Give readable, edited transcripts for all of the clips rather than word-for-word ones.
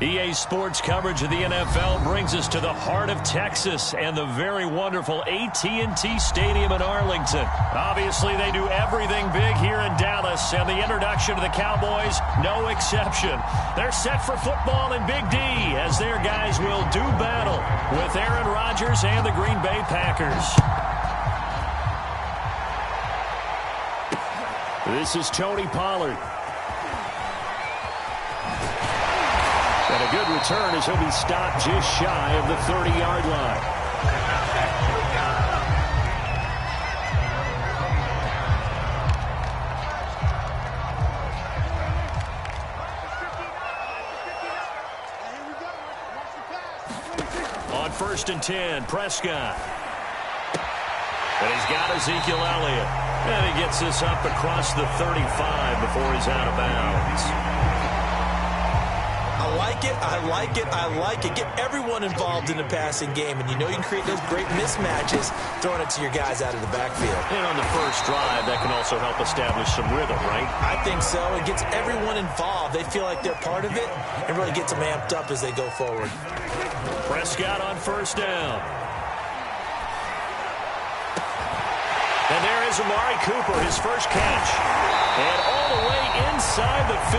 EA Sports coverage of the NFL brings us to the heart of Texas and the very wonderful AT&T Stadium in Arlington. Obviously, they do everything big here in Dallas, and the introduction to the Cowboys, no exception. They're set for football in Big D as their guys will do battle with Aaron Rodgers and the Green Bay Packers. This is Tony Pollard. And a good return as he'll be stopped just shy of the 30-yard line. On 1st and 10, Prescott. And he's got Ezekiel Elliott. And he gets this up across the 35 before he's out of bounds. I like it, I like it, I like it. Get everyone involved in the passing game, and you know you can create those great mismatches throwing it to your guys out of the backfield. And on the first drive, that can also help establish some rhythm, right? I think so. It gets everyone involved. They feel like they're part of it and really gets them amped up as they go forward. Prescott on 1st down. And there is Amari Cooper, his first catch. And all the way inside the 15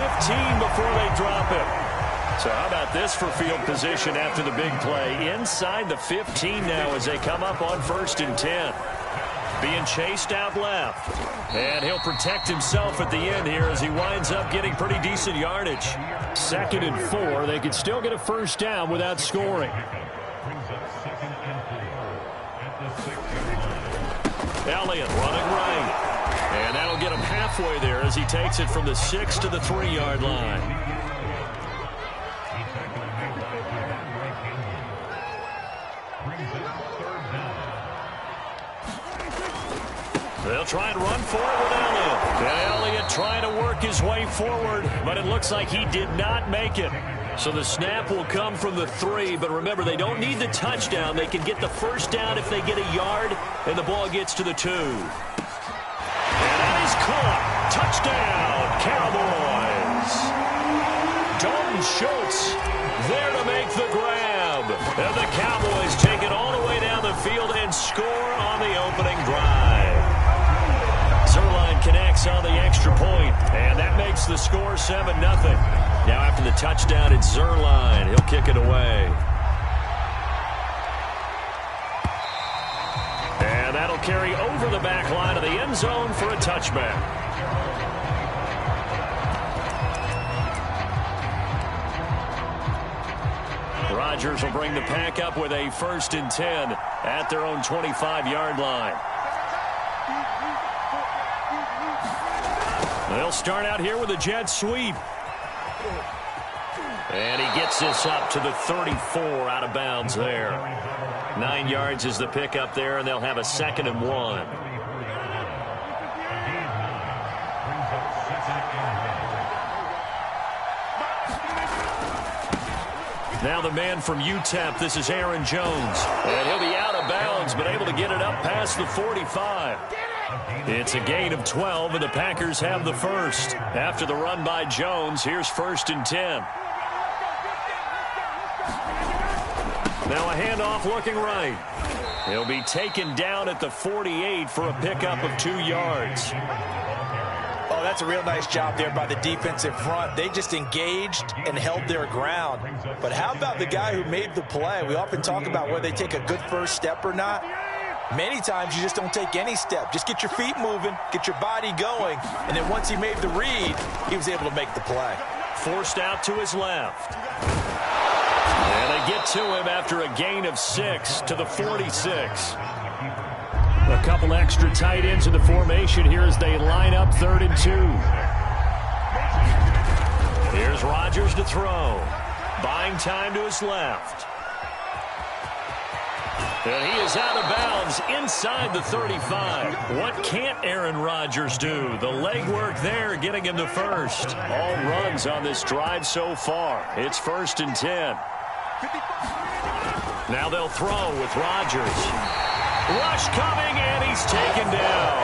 before they drop him. So how about this for field position after the big play? Inside the 15 now as they come up on 1st and 10. Being chased out left. And he'll protect himself at the end here as he winds up getting pretty decent yardage. 2nd and 4. They could still get a first down without scoring. Elliott running right. And that'll get him halfway there as he takes it from the 6 to the 3-yard line. They'll try and run for it with Elliott. And Elliott trying to work his way forward, but it looks like he did not make it. So the snap will come from the 3, but remember, they don't need the touchdown. They can get the first down if they get a yard, and the ball gets to the 2. And that is caught. Touchdown, Cowboys. Dalton Schultz there to make the grab. And the Cowboys take it all the way down the field and score on the opening drive. Zerline connects on the extra point, and that makes the score 7-0. Now after the touchdown, it's Zerline. He'll kick it away. And that'll carry over the back line of the end zone for a touchback. Rodgers will bring the pack up with a 1st and 10 at their own 25-yard line. They'll start out here with a jet sweep. And he gets this up to the 34 out of bounds there. 9 yards is the pickup there, and they'll have a 2nd and 1. Now the man from UTEP, this is Aaron Jones. And he'll be out of bounds, but able to get it up past the 45. It's a gain of 12, and the Packers have the first. After the run by Jones, here's 1st and 10. Now a handoff looking right. He'll be taken down at the 48 for a pickup of 2 yards. Oh, that's a real nice job there by the defensive front. They just engaged and held their ground. But how about the guy who made the play? We often talk about whether they take a good first step or not. Many times you just don't take any step. Just get your feet moving, get your body going, and then once he made the read, he was able to make the play. Forced out to his left. And they get to him after a gain of 6 to the 46. A couple extra tight ends in the formation here as they line up 3rd and 2. Here's Rodgers to throw. Buying time to his left. And he is out of bounds inside the 35. What can't Aaron Rodgers do? The legwork there getting him the first. All runs on this drive so far. It's 1st and 10. Now they'll throw with Rodgers. Rush coming, and he's taken down.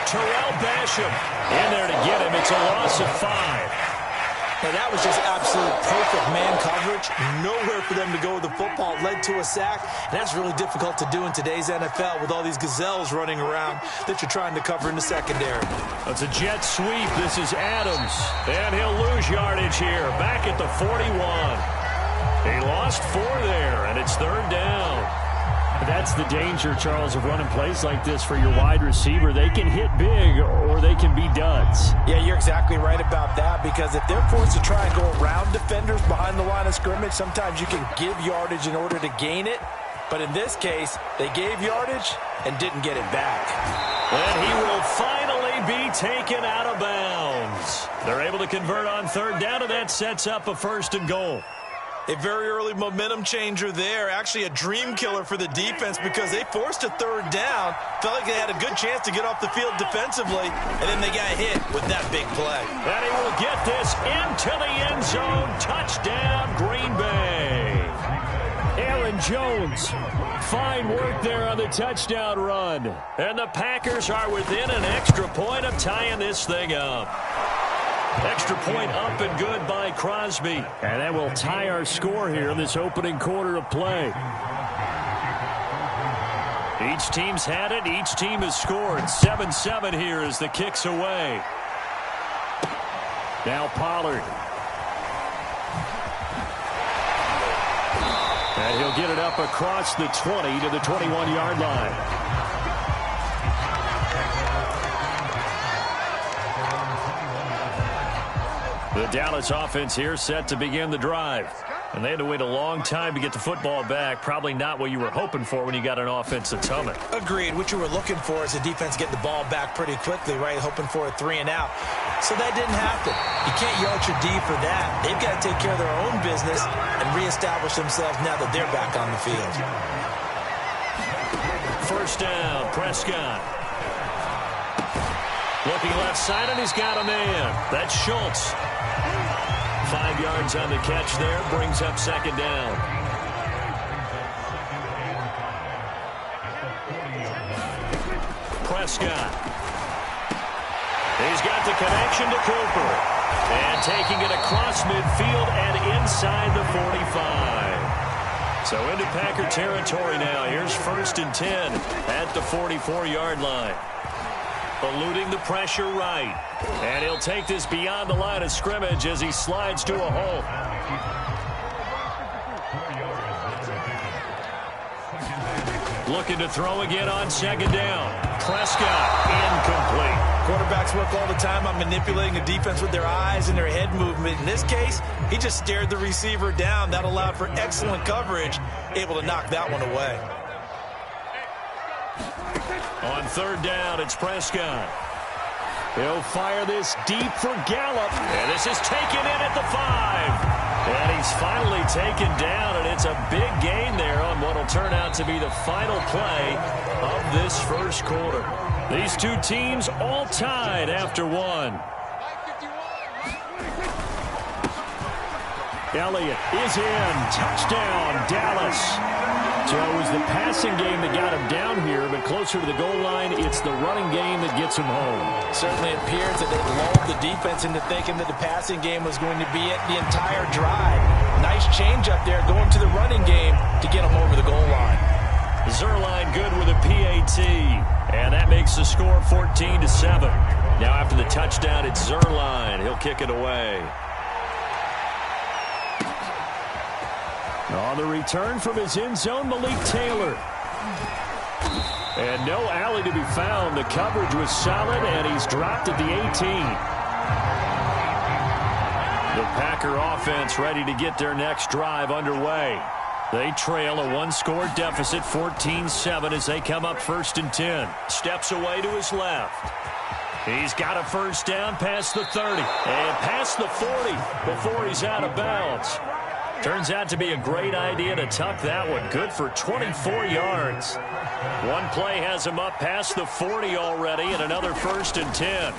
Terrell Basham in there to get him. It's a loss of 5. And that was just absolute perfect man coverage. Nowhere for them to go with the football. Led to a sack. And that's really difficult to do in today's NFL with all these gazelles running around that you're trying to cover in the secondary. It's a jet sweep. This is Adams. And he'll lose yardage here. Back at the 41. He lost 4 there, and it's 3rd down. That's the danger, Charles, of running plays like this for your wide receiver. They can hit big or they can be duds. Yeah, you're exactly right about that, because if they're forced to try and go around defenders behind the line of scrimmage, sometimes you can give yardage in order to gain it. But in this case, they gave yardage and didn't get it back. And he will finally be taken out of bounds. They're able to convert on 3rd down, and that sets up a 1st and goal. A very early momentum changer there. Actually a dream killer for the defense, because they forced a 3rd down. Felt like they had a good chance to get off the field defensively, and then they got hit with that big play. And he will get this into the end zone. Touchdown, Green Bay. Aaron Jones. Fine work there on the touchdown run. And the Packers are within an extra point of tying this thing up. Extra point up and good by Crosby. And that will tie our score here in this opening quarter of play. Each team's had it. Each team has scored. 7-7 here as the kick's away. Now Pollard. And he'll get it up across the 20 to the 21-yard line. The Dallas offense here set to begin the drive. And they had to wait a long time to get the football back. Probably not what you were hoping for when you got an offense that's humming. Agreed. What you were looking for is the defense getting the ball back pretty quickly, right? Hoping for a 3 and out. So that didn't happen. You can't yell at your D for that. They've got to take care of their own business and reestablish themselves now that they're back on the field. 1st down, Prescott. Looking left side, and he's got a man. That's Schultz. 5 yards on the catch there, brings up 2nd down. Prescott. He's got the connection to Cooper. And taking it across midfield and inside the 45. So into Packer territory now. Here's 1st and 10 at the 44-yard line. Eluding the pressure right. And he'll take this beyond the line of scrimmage as he slides to a hole. Looking to throw again on 2nd down. Prescott incomplete. Quarterbacks work all the time on manipulating a defense with their eyes and their head movement. In this case, he just stared the receiver down. That allowed for excellent coverage, able to knock that one away. On 3rd down, it's Prescott. He'll fire this deep for Gallup. And this is taken in at the 5. And he's finally taken down, and it's a big gain there on what will turn out to be the final play of this 1st quarter. These two teams all tied after 1. Elliott is in. Touchdown, Dallas. So it was the passing game that got him down here, but closer to the goal line, it's the running game that gets him home. Certainly appears that they lulled the defense into thinking that the passing game was going to be it the entire drive. Nice change up there going to the running game to get him over the goal line. Zerline good with a PAT, and that makes the score 14-7. Now after the touchdown, it's Zerline. He'll kick it away. On the return from his end zone, Malik Taylor. And no alley to be found. The coverage was solid, and he's dropped at the 18. The Packer offense ready to get their next drive underway. They trail a 1-score deficit, 14-7, as they come up 1st and 10. Steps away to his left. He's got a 1st down past the 30 and past the 40 before he's out of bounds. Turns out to be a great idea to tuck that one. Good for 24 yards. One play has him up past the 40 already, and another 1st and 10.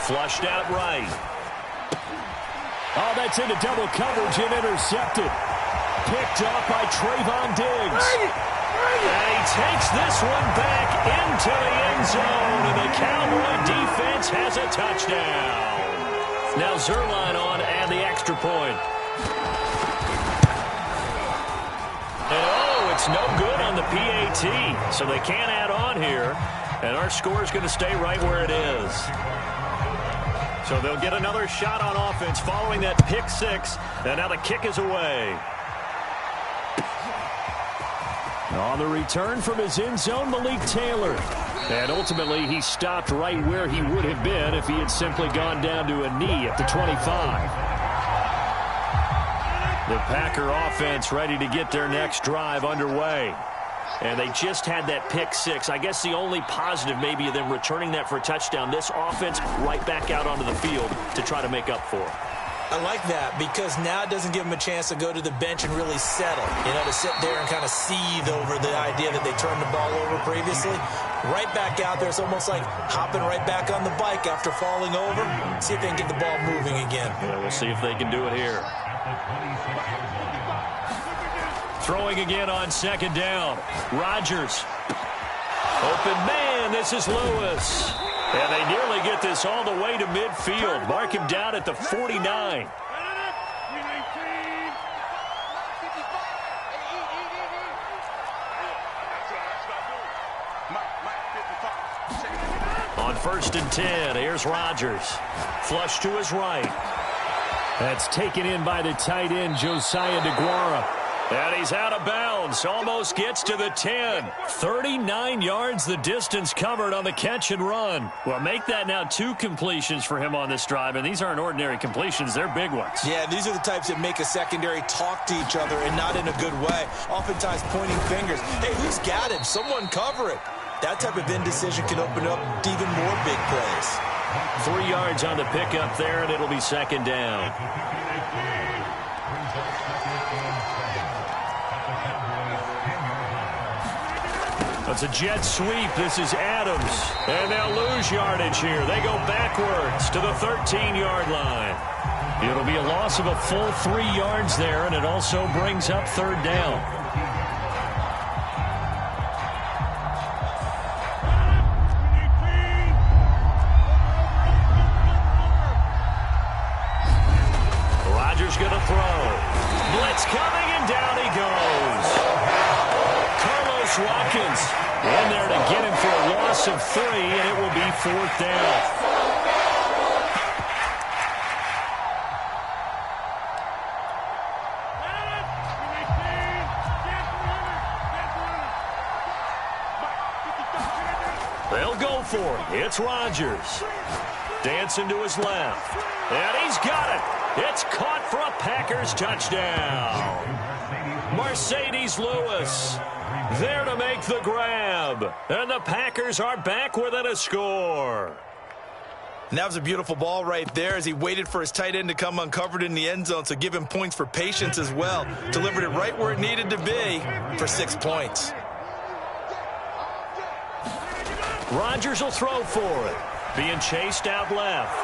Flushed out right. Oh, that's into double coverage and intercepted. Picked up by Trayvon Diggs. And he takes this one back into the end zone, and the Cowboy defense has a touchdown. Now Zerline on and the extra point. And oh, it's no good on the PAT. So they can't add on here. And our score is going to stay right where it is. So they'll get another shot on offense following that pick six. And now the kick is away. On the return from his end zone, Malik Taylor. And ultimately, he stopped right where he would have been if he had simply gone down to a knee at the 25. The Packer offense ready to get their next drive underway. And they just had that pick six. I guess the only positive maybe of them returning that for a touchdown. This offense right back out onto the field to try to make up for it. I like that because now it doesn't give them a chance to go to the bench and really settle, you know, to sit there and kind of seethe over the idea that they turned the ball over previously. Right back out there, it's almost like hopping right back on the bike after falling over. See if they can get the ball moving again. Yeah, we'll see if they can do it here. Throwing again on second down. Rodgers. Open man, this is Lewis. And they nearly get this all the way to midfield. Mark him down at the 49. On 1st and 10, here's Rodgers. Flush to his right. That's taken in by the tight end, Josiah DeGuara. And he's out of bounds. Almost gets to the 10. 39 yards the distance covered on the catch and run. Well, make that now 2 completions for him on this drive. And these aren't ordinary completions. They're big ones. Yeah, these are the types that make a secondary talk to each other and not in a good way. Oftentimes pointing fingers. Hey, who's got him? Someone cover it. That type of indecision can open up to even more big plays. 3 yards on the pickup there, and it'll be second down. It's a jet sweep. This is Adams. And they'll lose yardage here. They go backwards to the 13-yard line. It'll be a loss of a full 3 yards there, and it also brings up third down. Rodgers going to throw. Blitz coming, and down he goes. Watkins in there to get him for a loss of 3, and it will be 4th down. They'll go for it. It's Rodgers. Dancing to his left. And he's got it. It's caught for a Packers touchdown. Mercedes Lewis there to make the grab. And the Packers are back within a score. And that was a beautiful ball right there as he waited for his tight end to come uncovered in the end zone, so give him points for patience as well. Delivered it right where it needed to be for 6 points. Rodgers will throw for it. Being chased out left.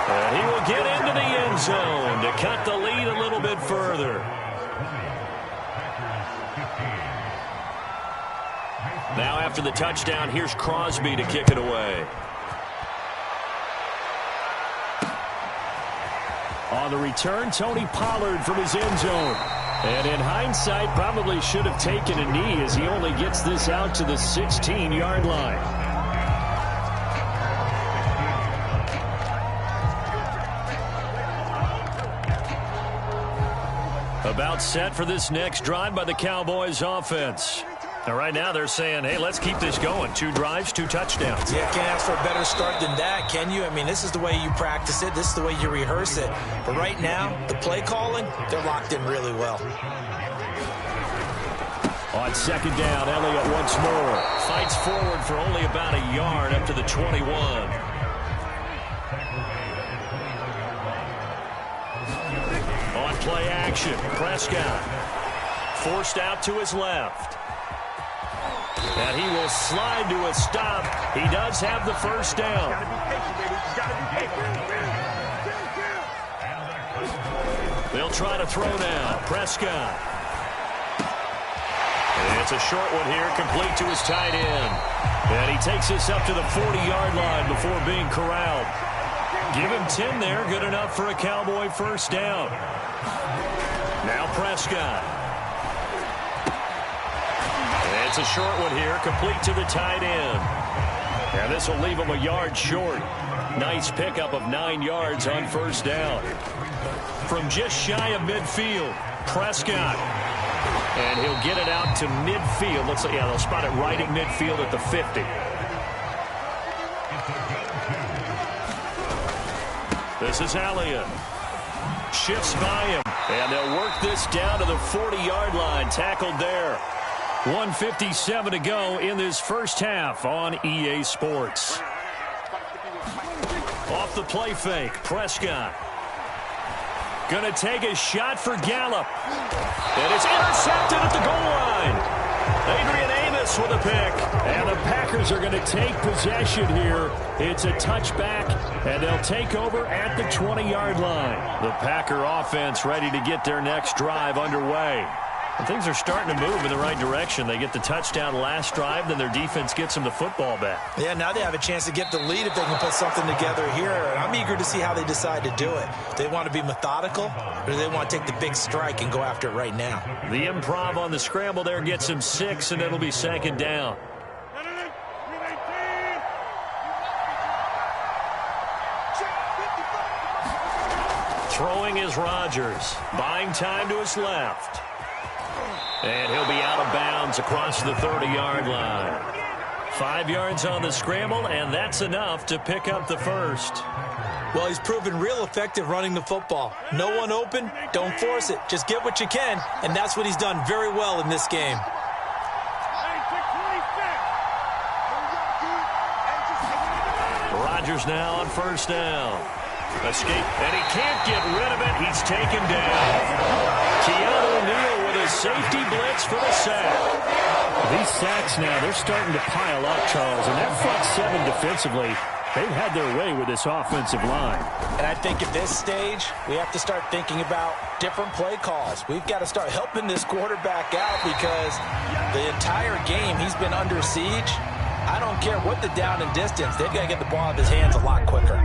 And he will get into the end zone to cut the lead a little bit further. Now after the touchdown, here's Crosby to kick it away. On the return, Tony Pollard from his end zone. And in hindsight, probably should have taken a knee as he only gets this out to the 16-yard line. About set for this next drive by the Cowboys offense. Now, right now they're saying, hey, let's keep this going. 2 drives, 2 touchdowns. Yeah, can't ask for a better start than that, can you? I mean, this is the way you practice it. This is the way you rehearse it. But right now, the play calling, they're locked in really well. On second down, Elliott once more. Fights forward for only about a yard up to the 21. On play action, Prescott. Forced out to his left. And he will slide to a stop. He does have the first down. They'll try to throw now. Prescott. And it's a short one here, complete to his tight end. And he takes us up to the 40-yard line before being corralled. Give him 10 there. Good enough for a Cowboy first down. Now Prescott. And it's a short one here, complete to the tight end. And this will leave him a yard short. Nice pickup of 9 yards on first down. From just shy of midfield, Prescott. And he'll get it out to midfield. Looks like, yeah, they'll spot it right at midfield at the 50. This is Elliott. Shifts by him. And they'll work this down to the 40-yard line. Tackled there. 1:57 to go in this first half on EA Sports. Off the play fake, Prescott. Going to take a shot for Gallup. And it's intercepted at the goal line. Adrian Amos with a pick. And the Packers are going to take possession here. It's a touchback, and they'll take over at the 20-yard line. The Packer offense ready to get their next drive underway. And things are starting to move in the right direction. They get the touchdown last drive, then their defense gets them the football back. Yeah, now they have a chance to get the lead if they can put something together here. And I'm eager to see how they decide to do it. Do they want to be methodical, or do they want to take the big strike and go after it right now? The improv on the scramble there gets him 6, and it'll be second down. Throwing is Rodgers. Buying time to his left. And he'll be out of bounds across the 30-yard line. 5 yards on the scramble, and that's enough to pick up the first. Well, he's proven real effective running the football. No one open, don't force it. Just get what you can, and that's what he's done very well in this game. Rodgers now on first down. Escape, and he can't get rid of it. He's taken down. Keanu O'Neal with a safety blitz for the sack. These sacks now, they're starting to pile up, Charles. And that front seven defensively, they've had their way with this offensive line. And I think at this stage, we have to start thinking about different play calls. We've got to start helping this quarterback out because the entire game he's been under siege. I don't care what the down and distance. They've got to get the ball out of his hands a lot quicker.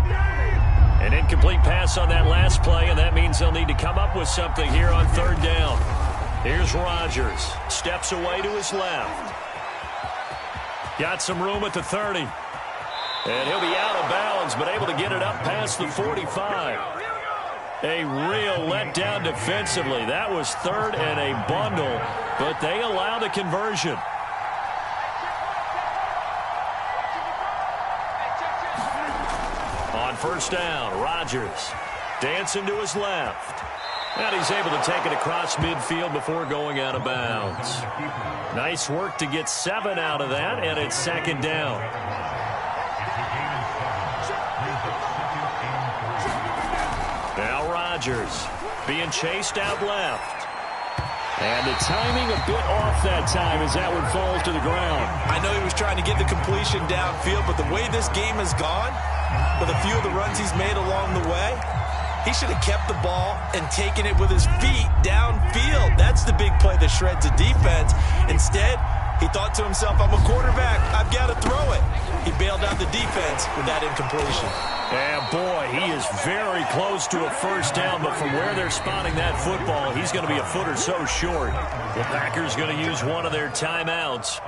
An incomplete pass on that last play, and that means they'll need to come up with something here on third down. Here's Rodgers. Steps away to his left. Got some room at the 30. And he'll be out of bounds, but able to get it up past the 45. A real letdown defensively. That was third and a bundle, but they allow the conversion. On first down, Rodgers dancing to his left. And he's able to take it across midfield before going out of bounds. Nice work to get 7 out of that, and it's second down. Now Rodgers being chased out left. And the timing a bit off that time as that one falls to the ground. I know he was trying to get the completion downfield, but the way this game has gone, with a few of the runs he's made along the way, he should have kept the ball and taken it with his feet downfield. That's the big play that shreds the defense. Instead, he thought to himself, I'm a quarterback, I've got to throw it. He bailed out the defense with that incompletion. Yeah, boy, he is very close to a first down, but from where they're spotting that football, he's going to be a foot or so short. The Packers going to use one of their timeouts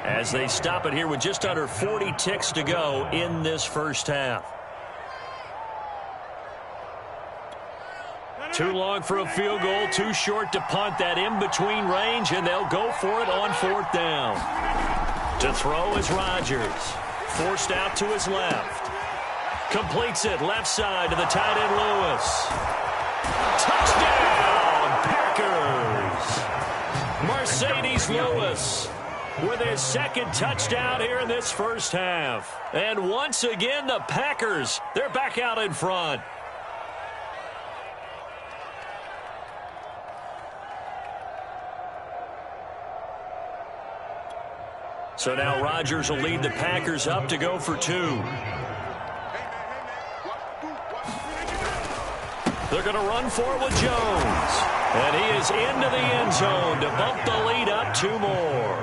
as they stop it here with just under 40 ticks to go in this first half. Too long for a field goal, too short to punt. That in-between range, and they'll go for it on fourth down. To throw is Rodgers. Forced out to his left. Completes it left side to the tight end Lewis. Touchdown, Packers! Mercedes Lewis with his second touchdown here in this first half. And once again, the Packers, they're back out in front. So now Rodgers will lead the Packers up to go for 2. They're going to run for it with Jones. And he is into the end zone to bump the lead up 2 more.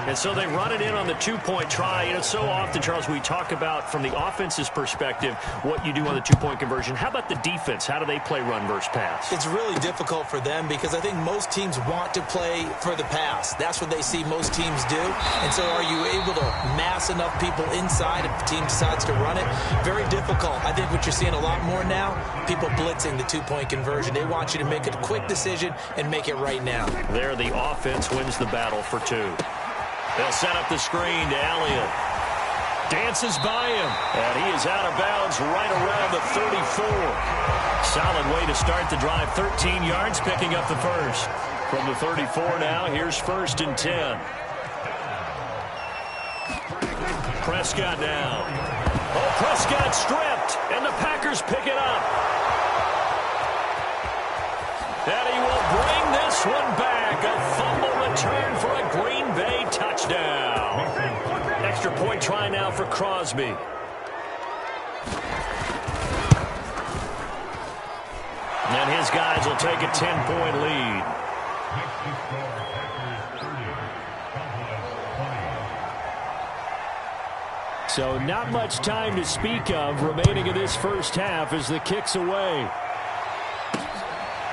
And so they run it in on the two-point try. You know, so often, Charles, we talk about from the offense's perspective what you do on the two-point conversion. How about the defense? How do they play run versus pass? It's really difficult for them because I think most teams want to play for the pass. That's what they see most teams do. And so are you able to mass enough people inside if the team decides to run it? Very difficult. I think what you're seeing a lot more now, people blitzing the two-point conversion. They want you to make a quick decision and make it right now. There, the offense wins the battle for two. They'll set up the screen to Elliott. Dances by him, and he is out of bounds right around the 34. Solid way to start the drive. 13 yards, picking up the first. From the 34 now, here's 1st and 10. Prescott now. Oh, Prescott stripped, and the Packers pick it up. And he will bring this one back. A fumble return for a Green Bay touchdown. Extra point try now for Crosby. And his guys will take a 10-point lead. So not much time to speak of remaining in this first half as the kick's away.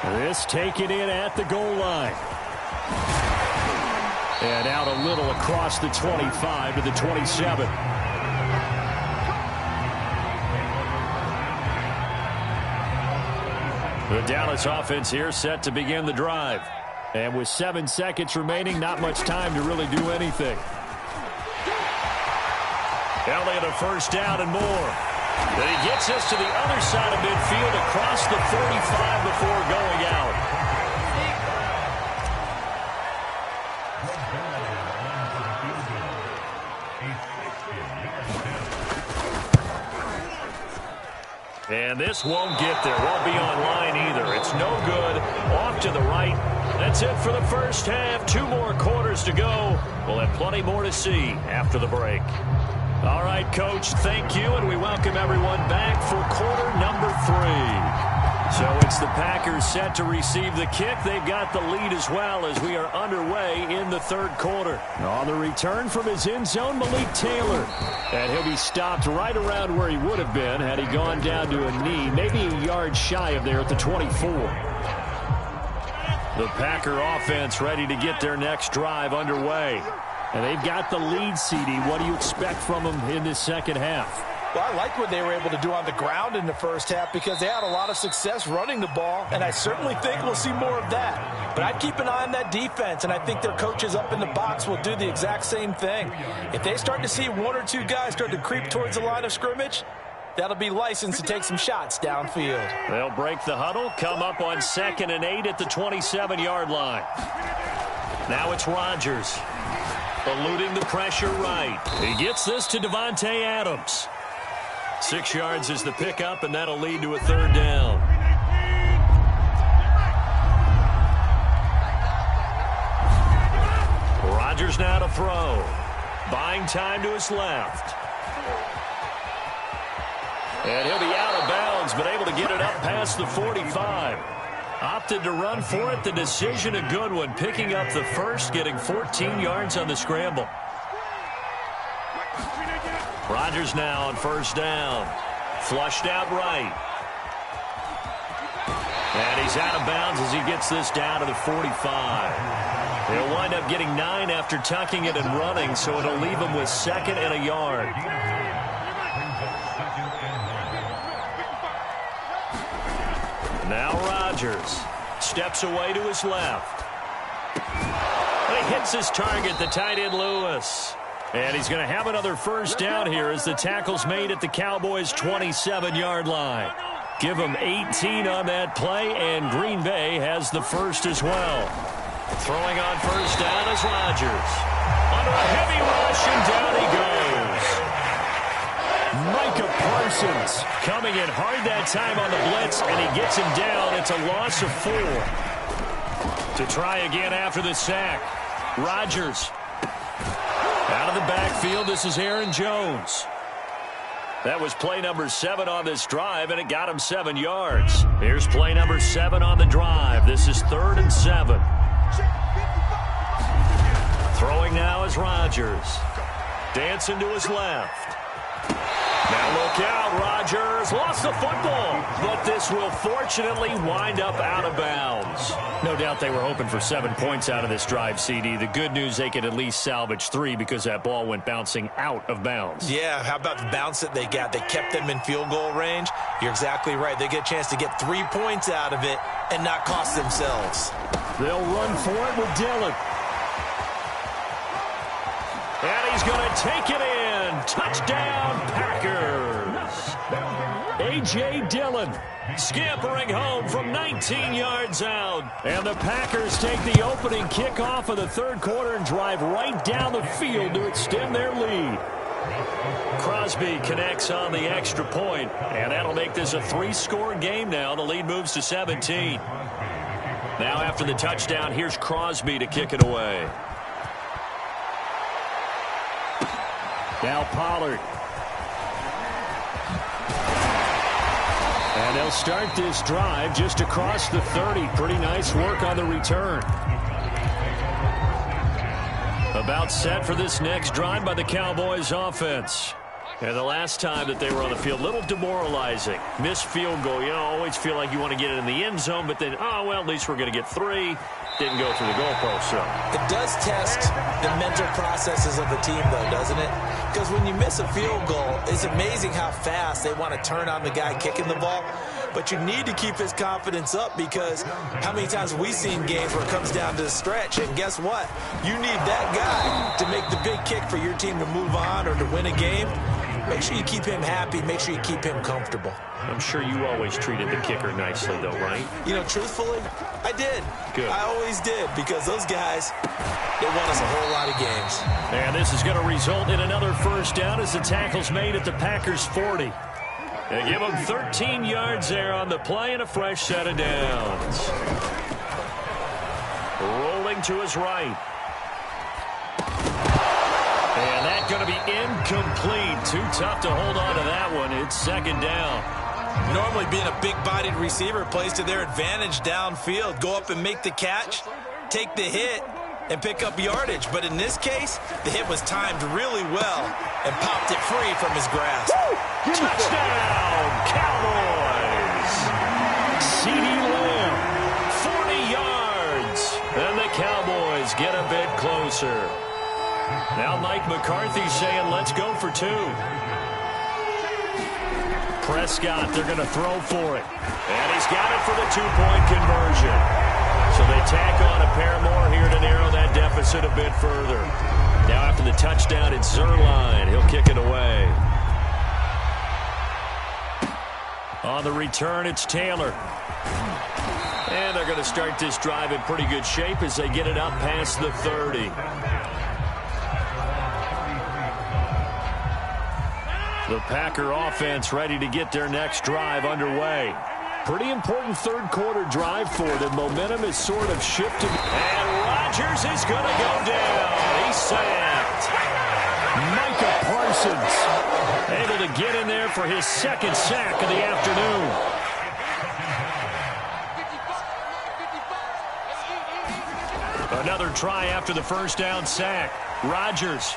This taken in at the goal line. And out a little across the 25 to the 27. The Dallas offense here set to begin the drive. And with 7 seconds remaining, not much time to really do anything. Elliott a first down and more. Then he gets us to the other side of midfield across the 45 before going out. And this won't get there. Won't be online either. It's no good. Off to the right. That's it for the first half. 2 more quarters to go. We'll have plenty more to see after the break. All right, Coach, thank you, and we welcome everyone back for quarter number 3. So it's the Packers set to receive the kick. They've got the lead as well as we are underway in the 3rd quarter. On the return from his end zone, Malik Taylor. And he'll be stopped right around where he would have been had he gone down to a knee, maybe a yard shy of there at the 24. The Packer offense ready to get their next drive underway. And they've got the lead, CD. What do you expect from them in this second half? Well, I like what they were able to do on the ground in the first half because they had a lot of success running the ball, and I certainly think we'll see more of that. But I'd keep an eye on that defense, and I think their coaches up in the box will do the exact same thing. If they start to see 1 or 2 guys start to creep towards the line of scrimmage, that'll be licensed to take some shots downfield. They'll break the huddle, come up on 2nd and 8 at the 27-yard line. Now it's Rodgers. Eluding the pressure right. He gets this to Devontae Adams. 6 yards is the pickup, and that'll lead to a 3rd down. Rodgers now to throw. Buying time to his left. And he'll be out of bounds, but able to get it up past the 45. Opted to run for it. The decision a good one. Picking up the first, getting 14 yards on the scramble. Rodgers now on 1st down. Flushed out right. And he's out of bounds as he gets this down to the 45. He'll wind up getting 9 after tucking it and running, so it'll leave him with 2nd and a yard. Now Rodgers steps away to his left. And he hits his target, the tight end Lewis. And he's going to have another first down here as the tackle's made at the Cowboys' 27-yard line. Give them 18 on that play, and Green Bay has the first as well. Throwing on first down is Rodgers. Under a heavy rush, and down he goes. Micah Parsons coming in hard that time on the blitz, and he gets him down. It's a loss of 4. To try again after the sack. Rodgers. Out of the backfield, this is Aaron Jones. That was play number 7 on this drive, and it got him 7 yards. Here's play number 7 on the drive. This is 3rd and 7. Throwing now is Rodgers. Dancing to his left. Now look out, Rodgers lost the football, but this will fortunately wind up out of bounds. No doubt they were hoping for 7 points out of this drive, CD. The good news, they could at least salvage 3 because that ball went bouncing out of bounds. Yeah, how about the bounce that they got? They kept them in field goal range. You're exactly right. They get a chance to get 3 points out of it and not cost themselves. They'll run for it with Dillon. And he's going to take it in. Touchdown, Packers. A.J. Dillon Scampering home from 19 yards out. And the Packers take the opening kickoff of the third quarter and drive right down the field to extend their lead. Crosby connects on the extra point, and that'll make this a 3-score game now. The lead moves to 17. Now after the touchdown, here's Crosby to kick it away. Now Pollard. And they'll start this drive just across the 30. Pretty nice work on the return. About set for this next drive by the Cowboys offense. And the last time that they were on the field, a little demoralizing. Missed field goal. You always feel like you want to get it in the end zone, but then, oh, well, at least we're going to get 3. Didn't go through the goalpost, so. It does test the mental processes of the team, though, doesn't it? Because when you miss a field goal, it's amazing how fast they want to turn on the guy kicking the ball. But you need to keep his confidence up, because how many times have we seen games where it comes down to the stretch, and guess what? You need that guy to make the big kick for your team to move on or to win a game. Make sure you keep him happy. Make sure you keep him comfortable. I'm sure you always treated the kicker nicely, though, right? You know, truthfully, I did. Good. I always did, because those guys, they won us a whole lot of games. And this is going to result in another first down as the tackle's made at the Packers' 40. They give him 13 yards there on the play and a fresh set of downs. Rolling to his right. And that's going to be incomplete. Too tough to hold on to that one. It's second down. Normally being a big-bodied receiver plays to their advantage downfield. Go up and make the catch, take the hit, and pick up yardage. But in this case, the hit was timed really well and popped it free from his grasp. Touchdown, Cowboys! CeeDee Lamb. 40 yards. And the Cowboys get a bit closer. Now Mike McCarthy saying, let's go for 2. Prescott, they're going to throw for it. And he's got it for the 2-point conversion. So they tack on a pair more here to narrow that deficit a bit further. Now after the touchdown, it's Zerline. He'll kick it away. On the return, it's Taylor. And they're going to start this drive in pretty good shape as they get it up past the 30. The Packer offense ready to get their next drive underway. Pretty important third quarter drive for them. Momentum is sort of shifted. And Rodgers is going to go down. He's sacked. Micah Parsons able to get in there for his second sack of the afternoon. Another try after the first down sack. Rodgers.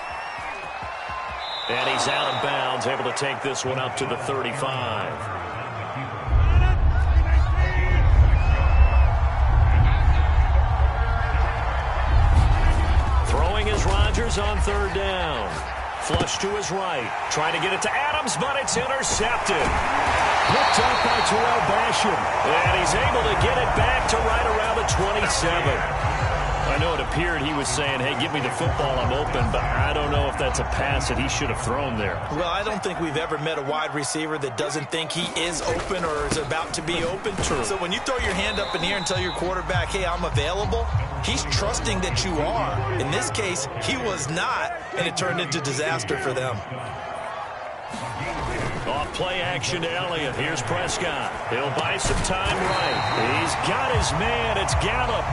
And he's out of bounds, able to take this one up to the 35. Throwing is Rodgers on third down. Flush to his right. Trying to get it to Adams, but it's intercepted. Picked up by Terrell Basham. And he's able to get it back to right around the 27. I know it appeared he was saying, hey, give me the football, I'm open, but I don't know if that's a pass that he should have thrown there. Well, I don't think we've ever met a wide receiver that doesn't think he is open or is about to be open. True. So when you throw your hand up in the air and tell your quarterback, hey, I'm available, he's trusting that you are. In this case, he was not, and it turned into disaster for them. Off play action to Elliott. Here's Prescott. He'll buy some time right. He's got his man. It's Gallup.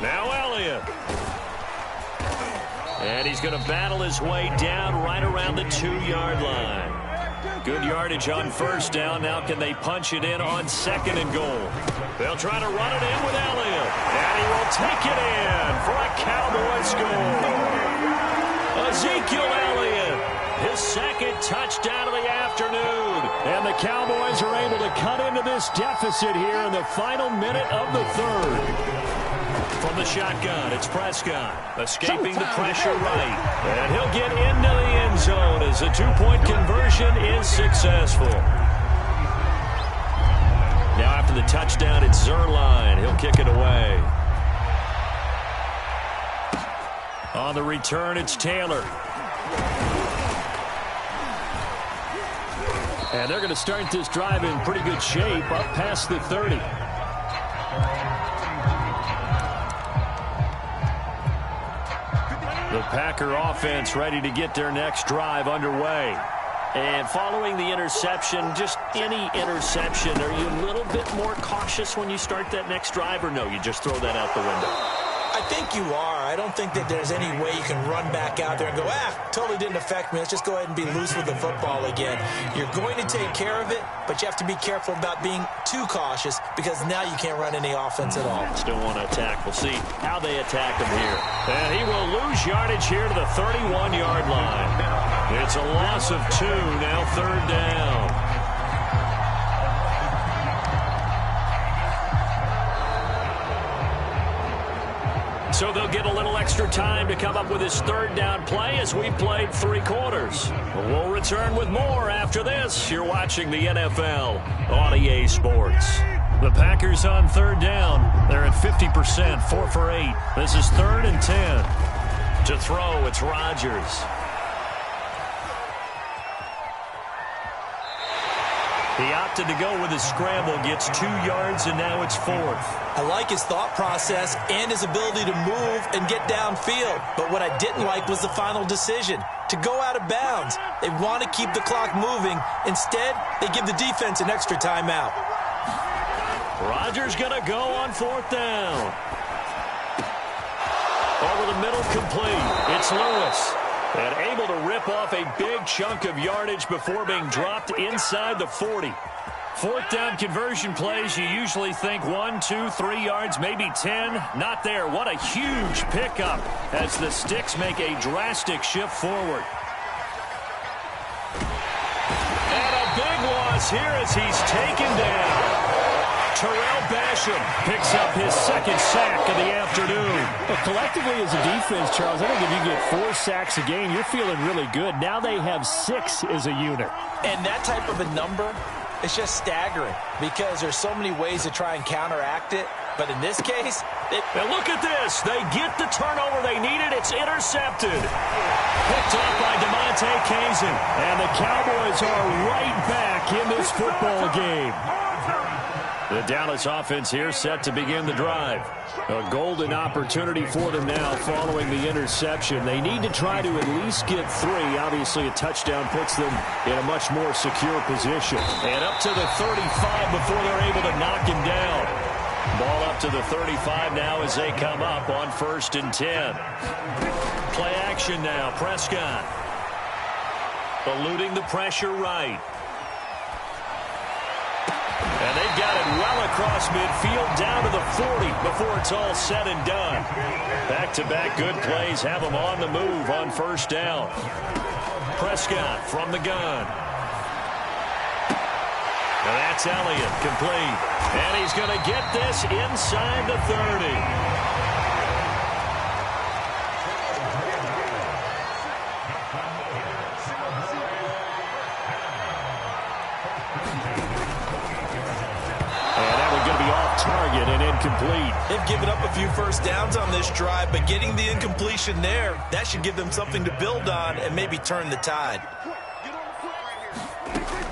Now Elliott. And he's going to battle his way down right around the 2-yard line. Good yardage on first down. Now can they punch it in on 2nd and goal? They'll try to run it in with Elliott. And he will take it in for a Cowboys goal. Ezekiel Elliott, his 2nd touchdown of the afternoon. And the Cowboys are able to cut into this deficit here in the final minute of the 3rd. From the shotgun, it's Prescott, escaping the pressure right. And he'll get into the end zone as the 2-point conversion is successful. Now after the touchdown, it's Zerline. He'll kick it away. On the return, it's Taylor. And they're going to start this drive in pretty good shape, up past the 30. The Packer offense ready to get their next drive underway. And following the interception, just any interception, are you a little bit more cautious when you start that next drive, or no, you just throw that out the window? I think you are. I don't think that there's any way you can run back out there and go, totally didn't affect me. Let's just go ahead and be loose with the football again. You're going to take care of it, but you have to be careful about being too cautious because now you can't run any offense at all. Still want to attack. We'll see how they attack him here. And he will lose yardage here to the 31-yard line. It's a loss of 2, now 3rd down. So they'll get a little extra time to come up with his 3rd down play as we've played 3 quarters. We'll return with more after this. You're watching the NFL on EA Sports. The Packers on 3rd down. They're at 50%, 4 for 8. This is 3rd and 10. To throw, it's Rodgers. He opted to go with his scramble, gets 2 yards, and now it's 4th. I like his thought process and his ability to move and get downfield. But what I didn't like was the final decision, to go out of bounds. They want to keep the clock moving. Instead, they give the defense an extra timeout. Rodgers going to go on 4th down. Over the middle, complete. It's Lewis. And able to rip off a big chunk of yardage before being dropped inside the 40. 4th down conversion plays, you usually think 1, 2, 3 yards, maybe 10. Not there. What a huge pickup as the Sticks make a drastic shift forward. And a big loss here as he's taken down. Terrell Basham picks up his 2nd sack of the afternoon. Well, collectively as a defense, Charles, I think if you get 4 sacks a game, you're feeling really good. Now they have 6 as a unit. And that type of a number, it's just staggering because there's so many ways to try and counteract it. But in this case, and look at this. They get the turnover they needed. It's intercepted. Picked up by DeMonte Kazin. And the Cowboys are right back in this football game. The Dallas offense here set to begin the drive. A golden opportunity for them now following the interception. They need to try to at least get 3. Obviously, a touchdown puts them in a much more secure position. And up to the 35 before they're able to knock him down. Ball up to the 35 now as they come up on 1st and 10. Play action now. Prescott eluding the pressure right. And they've got it well across midfield down to the 40 before it's all said and done. Back-to-back good plays have them on the move on 1st down. Prescott from the gun. And that's Elliott, complete. And he's going to get this inside the 30. Target and incomplete. They've given up a few 1st downs on this drive, but getting the incompletion there, that should give them something to build on and maybe turn the tide.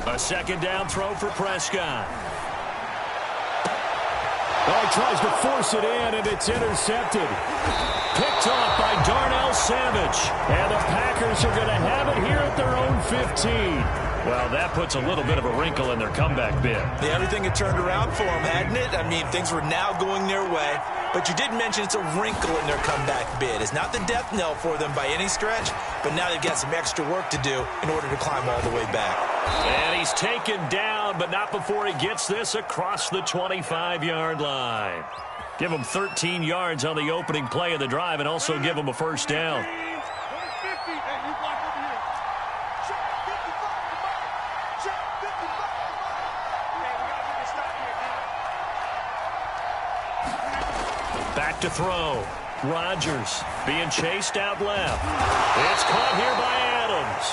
A 2nd down throw for Prescott. Oh, he tries to force it in, and it's intercepted. Picked off by Darnell Savage. And the Packers are going to have it here at their own 15. Well, that puts a little bit of a wrinkle in their comeback bid. Yeah, everything had turned around for them, hadn't it? I mean, things were now going their way. But you did mention it's a wrinkle in their comeback bid. It's not the death knell for them by any stretch, but now they've got some extra work to do in order to climb all the way back. And he's taken down, but not before he gets this across the 25-yard line. Give him 13 yards on the opening play of the drive and also give him a first down. Back to throw. Rodgers being chased out left. It's caught here by Adams.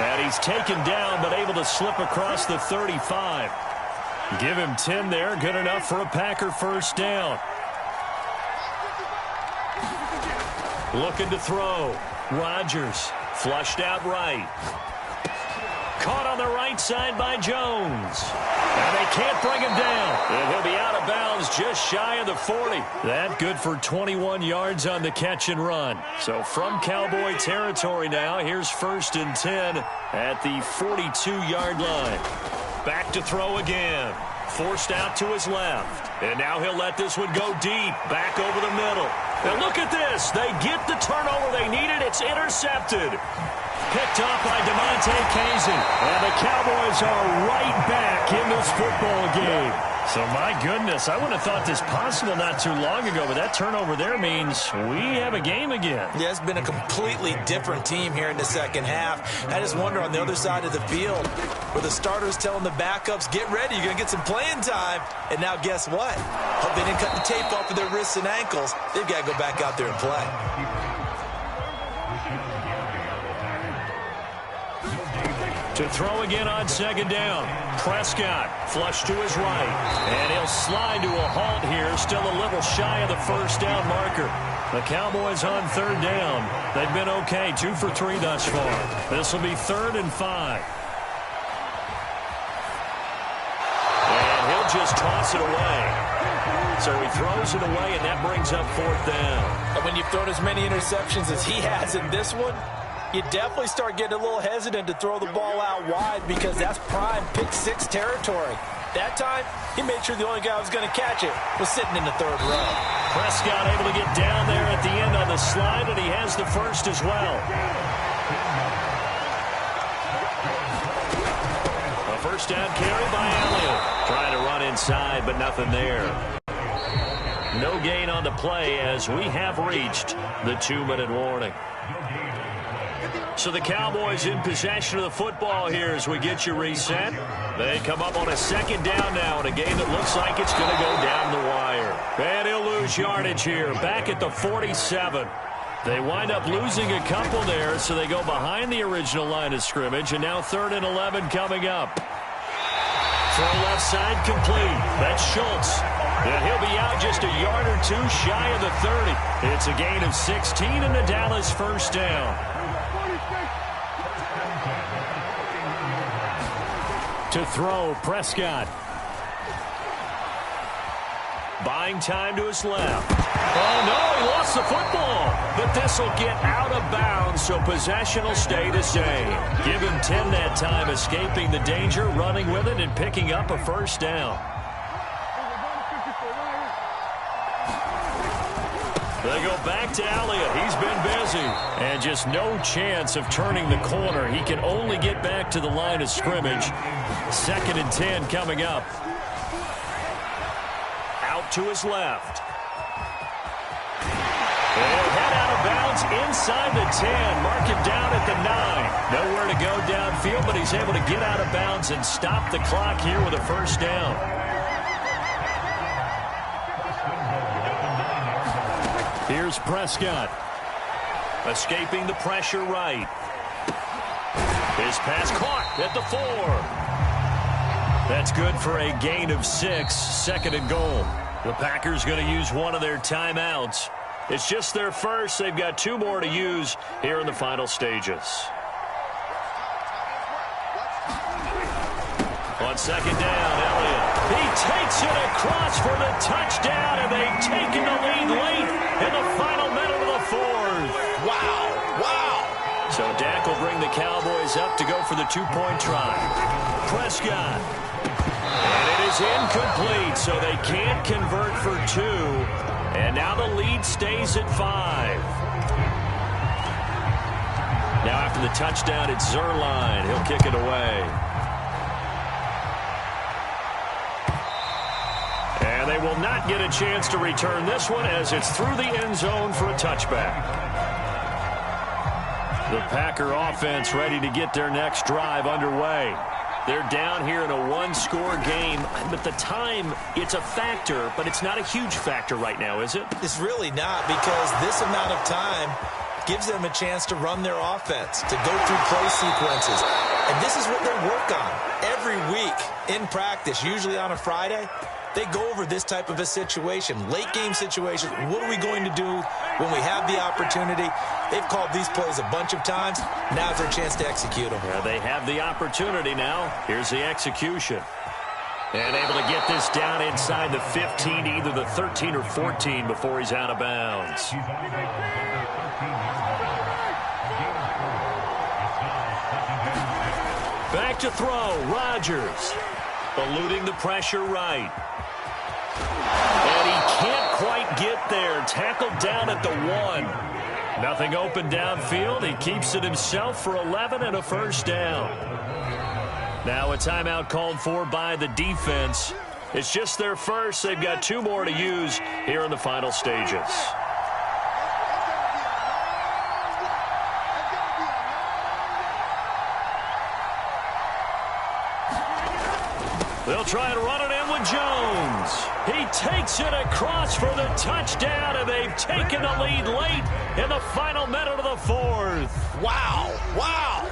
And he's taken down, but able to slip across the 35. Give him 10 there. Good enough for a Packer first down. Looking to throw. Rodgers flushed out right. Caught on the right side by Jones. And they can't bring him down. And he'll be out of bounds just shy of the 40. That good for 21 yards on the catch and run. So from Cowboy territory now, here's 1st and 10 at the 42-yard line. Back to throw again. Forced out to his left. And now he'll let this one go deep. Back over the middle. And look at this. They get the turnover they needed. It's intercepted. Picked off by DeMonte Casey. And the Cowboys are right back in this football game. So, my goodness, I wouldn't have thought this possible not too long ago, but that turnover there means we have a game again. Yeah, it's been a completely different team here in the second half. I just wonder on the other side of the field where the starters telling the backups, get ready, you're going to get some playing time. And now guess what? Hope they didn't cut the tape off of their wrists and ankles. They've got to go back out there and play. To throw again on second down. Prescott flush to his right. And he'll slide to a halt here. Still a little shy of the first down marker. The Cowboys on third down. They've been okay. 2 for 3 thus far. This will be 3rd and 5. And he'll just toss it away. So he throws it away, and that brings up 4th down. And when you've thrown as many interceptions as he has in this one, you definitely start getting a little hesitant to throw the ball out wide because that's prime pick 6 territory. That time, he made sure the only guy who was going to catch it was sitting in the 3rd row. Prescott able to get down there at the end on the slide, and he has the first as well. A first down carry by Elliott. Trying to run inside, but nothing there. No gain on the play as we have reached the 2-minute warning. So the Cowboys in possession of the football here as we get you reset. They come up on a 2nd down now in a game that looks like it's going to go down the wire. And he'll lose yardage here, back at the 47. They wind up losing a couple there, so they go behind the original line of scrimmage, and now 3rd and 11 coming up. Throw left side complete. That's Schultz. And he'll be out just a yard or 2 shy of the 30. It's a gain of 16 and the Dallas first down. To throw, Prescott. Buying time to his left. Oh, no, he lost the football. But this will get out of bounds, so possession will stay the same. Give him 10 that time, escaping the danger, running with it, and picking up a first down. They go back to Elliott. He's been busy. And just no chance of turning the corner. He can only get back to the line of scrimmage. 2nd and 10 coming up. Out to his left. And he'll head out of bounds inside the 10. Mark him down at the 9. Nowhere to go downfield, but he's able to get out of bounds and stop the clock here with a first down. Here's Prescott. Escaping the pressure right. His pass caught at the 4. That's good for a gain of 6, 2nd and goal. The Packers going to use one of their timeouts. It's just their first. They've got 2 more to use here in the final stages. On 2nd down, Elliott. He takes it across for the touchdown, and they've taken the lead late in the final minute of the 4th. Wow, wow. So Dak will bring the Cowboys up to go for the 2-point try. Prescott. And it is incomplete, so they can't convert for 2. And now the lead stays at 5. Now after the touchdown, it's Zerline. He'll kick it away. they will not get a chance to return this one as it's through the end zone for a touchback. The Packer offense ready to get their next drive underway. They're down here in a one-score game, but the time, it's a factor, but it's not a huge factor right now, is it? It's really not, because this amount of time gives them a chance to run their offense, to go through play sequences. And this is what they work on every week in practice, usually on a Friday. They go over this type of a situation, late-game situation. What are we going to do when we have the opportunity? They've called these plays a bunch of times. Now's their chance to execute them. Yeah, they have the opportunity now. Here's the execution. And able to get this down inside the 15, either the 13 or 14 before he's out of bounds. Back to throw, Rodgers. Eluding the pressure right. And he can't quite get there. Tackled down at the 1. Nothing open downfield. He keeps it himself for 11 and a first down. Now a timeout called for by the defense. It's just their first. They've got 2 more to use here in the final stages. They'll try and run it in with Jones. He takes it across for the touchdown, and they've taken the lead late in the final minute of the 4th. Wow, wow.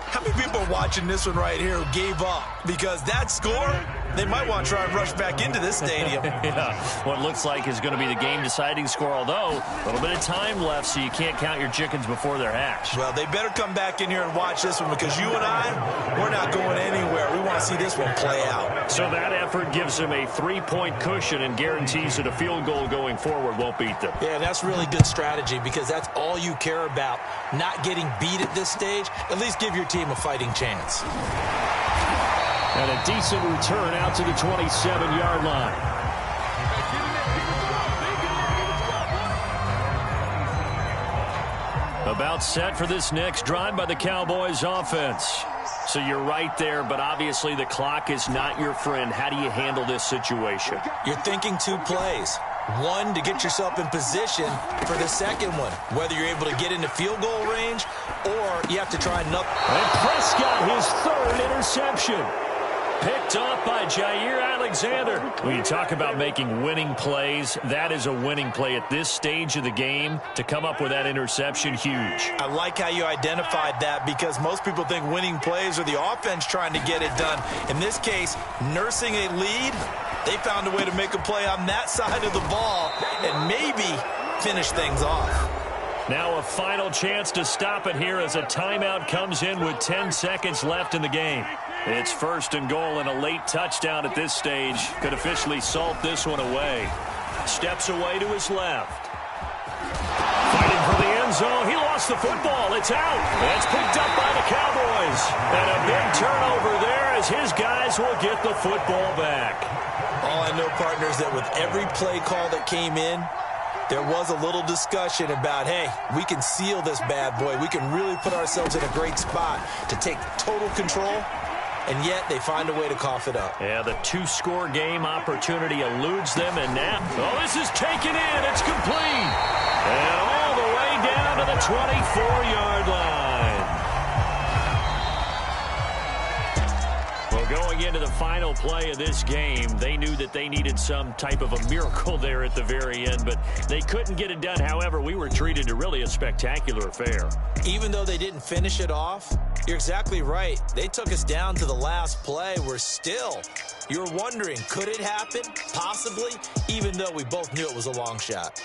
How many people are watching this one right here who gave up? Because that score, they might want to try and rush back into this stadium. Yeah, what looks like is going to be the game-deciding score, although a little bit of time left, so you can't count your chickens before they're hatched. Well, they better come back in here and watch this one, because you and I, we're not going anywhere. We want to see this one play out. So that effort gives them a 3-point cushion and guarantees that a field goal going forward won't beat them. Yeah, that's really good strategy, because that's all you care about. Not getting beat at this stage. At least give your team a fighting chance. And a decent return out to the 27-yard line. About set for this next drive by the Cowboys offense. So you're right there, but obviously the clock is not your friend. How do you handle this situation? You're thinking 2 plays. One, to get yourself in position for the second one, whether you're able to get into field goal range or you have to try another. And Prescott, his 3rd interception. Picked up by Jair Alexander. When you talk about making winning plays, that is a winning play at this stage of the game. To come up with that interception, huge. I like how you identified that, because most people think winning plays are the offense trying to get it done. In this case, nursing a lead, they found a way to make a play on that side of the ball and maybe finish things off. Now a final chance to stop it here as a timeout comes in with 10 seconds left in the game. It's 1st and goal, and a late touchdown at this stage could officially salt this one away. Steps away to his left. Fighting for the end zone. He lost the football. It's out. It's picked up by the Cowboys. And a big turnover there as his guys will get the football back. All I know, partners, that with every play call that came in, there was a little discussion about, hey, we can seal this bad boy. We can really put ourselves in a great spot to take total control. And yet they find a way to cough it up. Yeah, the 2-score game opportunity eludes them, and now, oh, this is taken in. It's complete. And all the way down to the 24-yard line. Well, going into the final play of this game, they knew that they needed some type of a miracle there at the very end, but they couldn't get it done. However, we were treated to really a spectacular affair. Even though they didn't finish it off, you're exactly right. They took us down to the last play. You're wondering, could it happen? Possibly, even though we both knew it was a long shot.